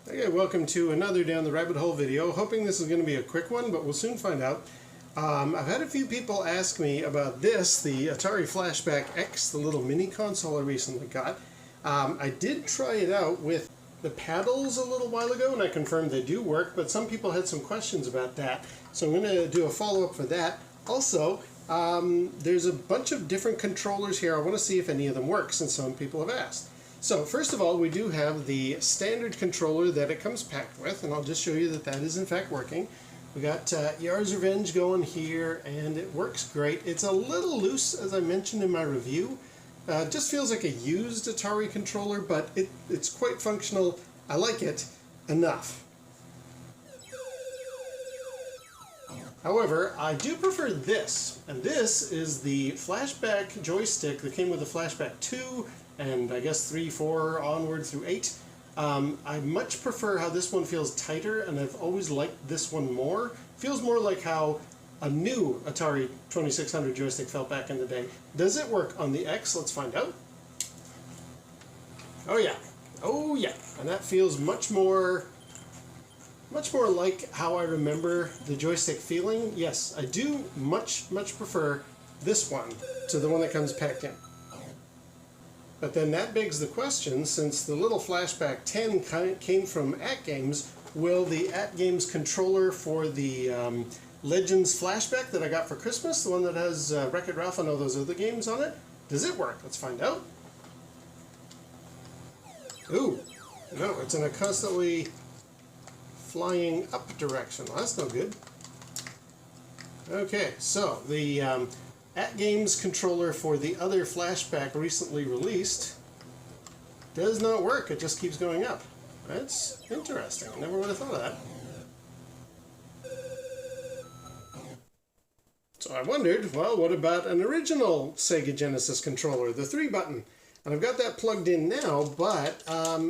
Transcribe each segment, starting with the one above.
Okay, welcome to another Down the Rabbit Hole video. Hoping this is going to be a quick one, but we'll soon find out. I've had a few people ask me about this, the Atari Flashback X, the little mini console I recently got. I did try it out with the paddles a little while ago, and I confirmed they do work, but some people had some questions about that, so I'm going to do a follow-up for that. Also, there's a bunch of different controllers here. I want to see if any of them work, since some people have asked. So first of all, we do have the standard controller that it comes packed with, and I'll just show you that that is in fact working. We got Yar's Revenge going here, and it works great. It's a little loose, as I mentioned in my review. Just feels like a used Atari controller, but it's quite functional. I like it enough. However, I do prefer this, and this is the Flashback joystick that came with the Flashback 2, and I guess 3, 4, onward through 8. I much prefer how this one feels tighter, and I've always liked this one more. Feels more like how a new Atari 2600 joystick felt back in the day. Does it work on the X? Let's find out. Oh yeah. Oh yeah. And that feels much more like how I remember the joystick feeling. Yes, I do much prefer this one to the one that comes packed in. But then that begs the question, since the little Flashback 10 came from AtGames, will the AtGames controller for the Legends Flashback that I got for Christmas, the one that has Wreck-It Ralph and all those other games on it, does it work? Let's find out. Ooh, no, it's in a constantly flying up direction. Well, that's no good. Okay, so the AtGames controller for the other Flashback recently released does not work. It just keeps going up. That's interesting. Never would have thought of that. So I wondered, well, what about an original Sega Genesis controller, the 3-button? And I've got that plugged in now, but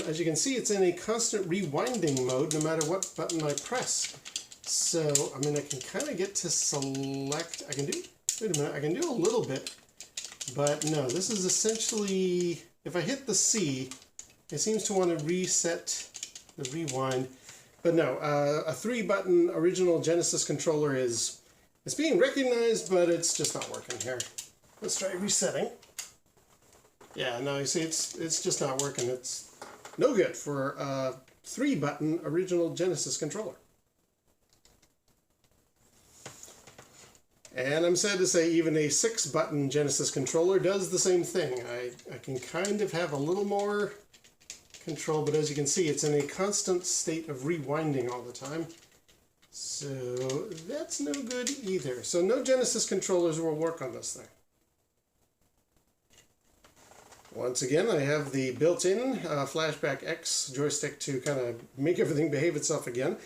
as you can see, it's in a constant rewinding mode no matter what button I press. So, I mean, I can kind of get to select, I can do a little bit, but no, this is essentially, if I hit the C, it seems to want to reset the rewind. But no, a 3-button original Genesis controller it's being recognized, but it's just not working here. Let's try resetting. Yeah, no, you see, it's just not working. It's no good for a 3-button original Genesis controller. And I'm sad to say even a 6-button Genesis controller does the same thing. I can kind of have a little more control, but as you can see, it's in a constant state of rewinding all the time. So that's no good either. So no Genesis controllers will work on this thing. Once again, I have the built-in Flashback X joystick to kind of make everything behave itself again.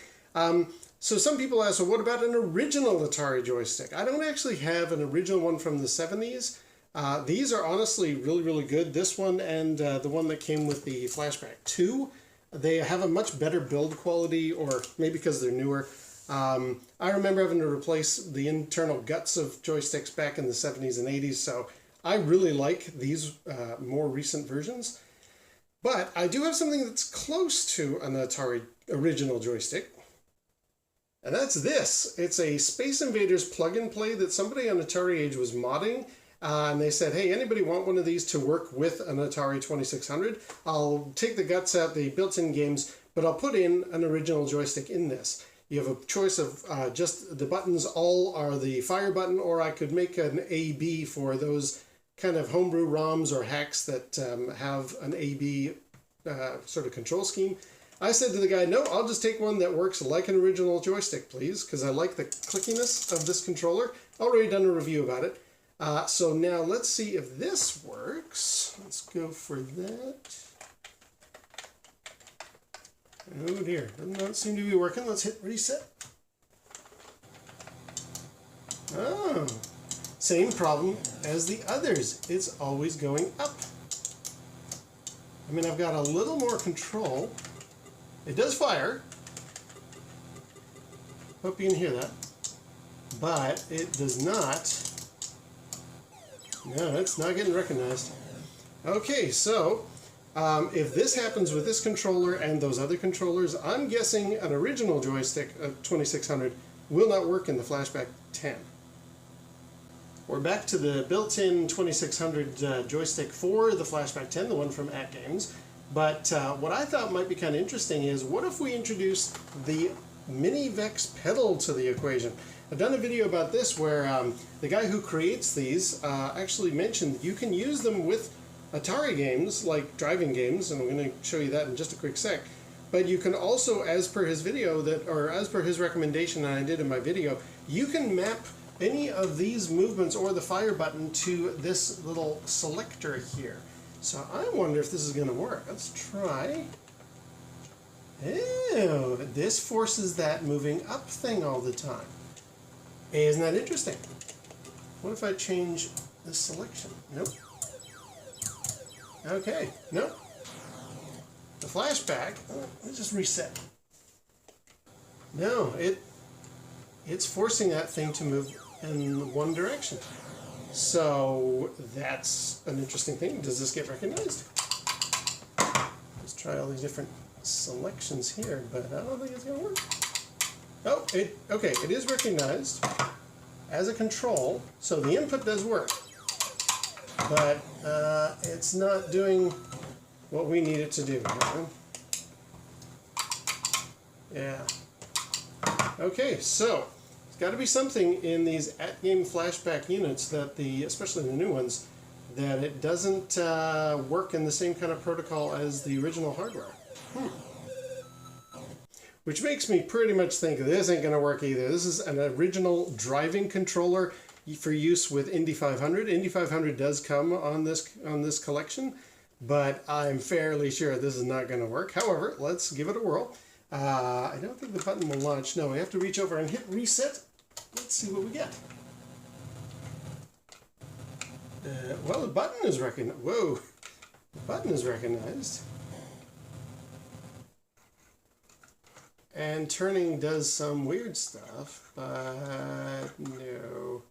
So some people ask, well, what about an original Atari joystick? I don't actually have an original one from the 70s. These are honestly really good. This one and the one that came with the Flashback 2, they have a much better build quality, or maybe because they're newer. I remember having to replace the internal guts of joysticks back in the 70s and 80s, so I really like these more recent versions. But I do have something that's close to an Atari original joystick. And that's this. It's a Space Invaders plug-and-play that somebody on Atari Age was modding. And they said, hey, anybody want one of these to work with an Atari 2600? I'll take the guts out, the built-in games, but I'll put in an original joystick in this. You have a choice of just the buttons all are the fire button, or I could make an A-B for those kind of homebrew ROMs or hacks that have an A-B sort of control scheme. I said to the guy, no, I'll just take one that works like an original joystick, please, because I like the clickiness of this controller. Already done a review about it. So now let's see if this works. Let's go for that. Oh dear, does not seem to be working. Let's hit reset. Oh, same problem as the others. It's always going up. I mean, I've got a little more control. It does fire. Hope you can hear that. But it does not. No, it's not getting recognized. Okay, so If this happens with this controller and those other controllers, I'm guessing an original joystick of 2600 will not work in the Flashback 10. We're back to the built-in 2600 joystick for the Flashback 10, the one from At Games. But what I thought might be kind of interesting is, what if we introduced the MiniVex pedal to the equation? I've done a video about this where the guy who creates these actually mentioned you can use them with Atari games, like driving games, and I'm going to show you that in just a quick sec. But you can also, as per his video, or as per his recommendation that I did in my video, you can map any of these movements or the fire button to this little selector here. So I wonder if this is going to work. Let's try. Ew, this forces that moving up thing all the time. Isn't that interesting? What if I change the selection? Nope. Okay, nope. The flashback, let's just reset. No, it's forcing that thing to move in one direction. So that's an interesting thing. Does this get recognized? Let's try all these different selections here, but I don't think it's going to work. Oh, okay, it is recognized as a control, so the input does work. But it's not doing what we need it to do. Yeah. Okay, so there's got to be something in these at-game flashback units that especially the new ones, that it doesn't work in the same kind of protocol as the original hardware. Which makes me pretty much think this ain't going to work either. This is an original driving controller for use with Indy 500. Indy 500 does come on this collection, but I'm fairly sure this is not going to work. However, let's give it a whirl. I don't think the button will launch. No, we have to reach over and hit reset. Let's see what we get. Well, the button is recognized. Whoa, the button is recognized. And turning does some weird stuff, but no,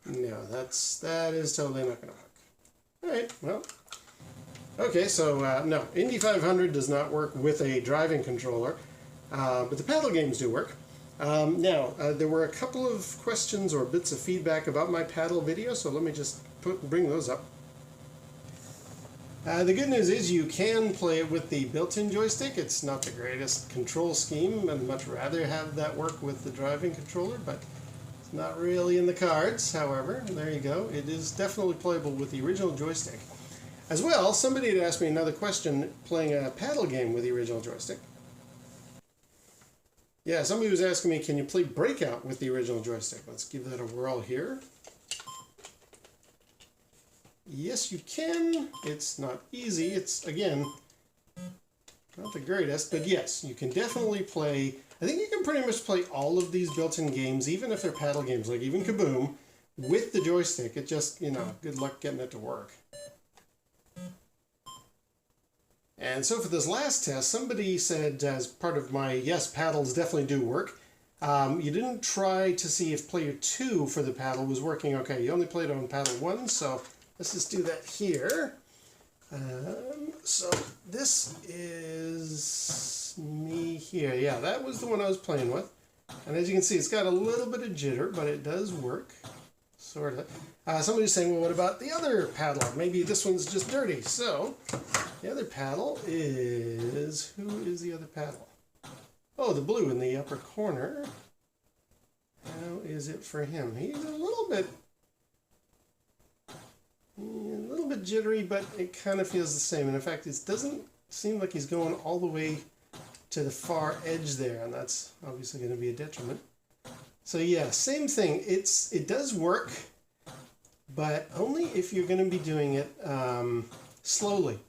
that is totally not going to work. All right, well, okay, so no, Indy 500 does not work with a driving controller, but the paddle games do work. Now, there were a couple of questions or bits of feedback about my paddle video, so let me just bring those up. The good news is you can play it with the built-in joystick. It's not the greatest control scheme. I'd much rather have that work with the driving controller, but it's not really in the cards. However, there you go. It is definitely playable with the original joystick. As well, somebody had asked me another question playing a paddle game with the original joystick. Yeah, somebody was asking me, can you play Breakout with the original joystick? Let's give that a whirl here. Yes, you can. It's not easy. It's, again, not the greatest, but yes, you can definitely play. I think you can pretty much play all of these built-in games, even if they're paddle games, like even Kaboom, with the joystick. It just, good luck getting it to work. And so for this last test, somebody said, as part of my, yes, paddles definitely do work, you didn't try to see if player 2 for the paddle was working okay. You only played on paddle 1, so let's just do that here. So this is me here. Yeah, that was the one I was playing with. And as you can see, it's got a little bit of jitter, but it does work. Sort of. Somebody's saying, well, what about the other paddle? Maybe this one's just dirty. So the other paddle is... Who is the other paddle? Oh, the blue in the upper corner. How is it for him? He's a little bit jittery, but it kind of feels the same. And in fact, it doesn't seem like he's going all the way to the far edge there, and that's obviously going to be a detriment. So yeah, same thing. It does work, but only if you're going to be doing it slowly.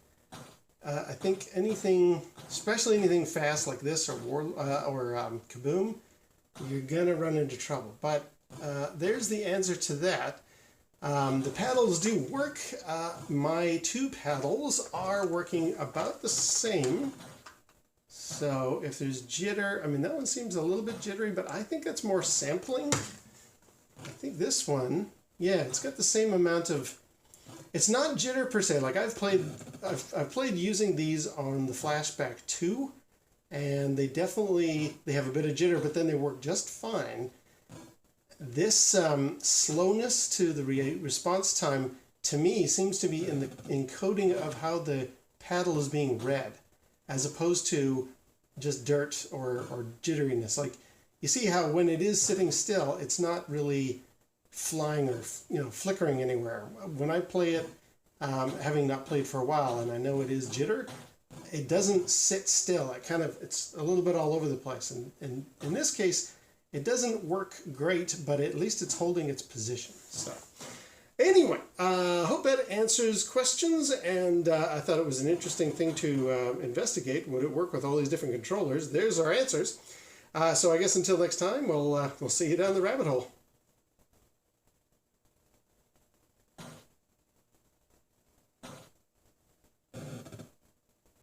I think anything, especially anything fast like this or Kaboom, you're going to run into trouble. But there's the answer to that. The paddles do work. My 2 paddles are working about the same. So if there's jitter, I mean, that one seems a little bit jittery, but I think that's more sampling. I think this one, yeah, it's got the same amount of It's not jitter per se. Like I've played using these on the Flashback 2, and they have a bit of jitter, but then they work just fine. This slowness to the response time, to me, seems to be in the encoding of how the paddle is being read, as opposed to just dirt or jitteriness. Like, you see how when it is sitting still, it's not really flying or flickering anywhere. When I play it, having not played for a while, and I know it is jitter, it doesn't sit still. It's a little bit all over the place. And in this case, it doesn't work great, but at least it's holding its position. So anyway, hope that answers questions, and I thought it was an interesting thing to investigate. Would it work with all these different controllers? There's our answers. So I guess until next time, we'll see you down the rabbit hole.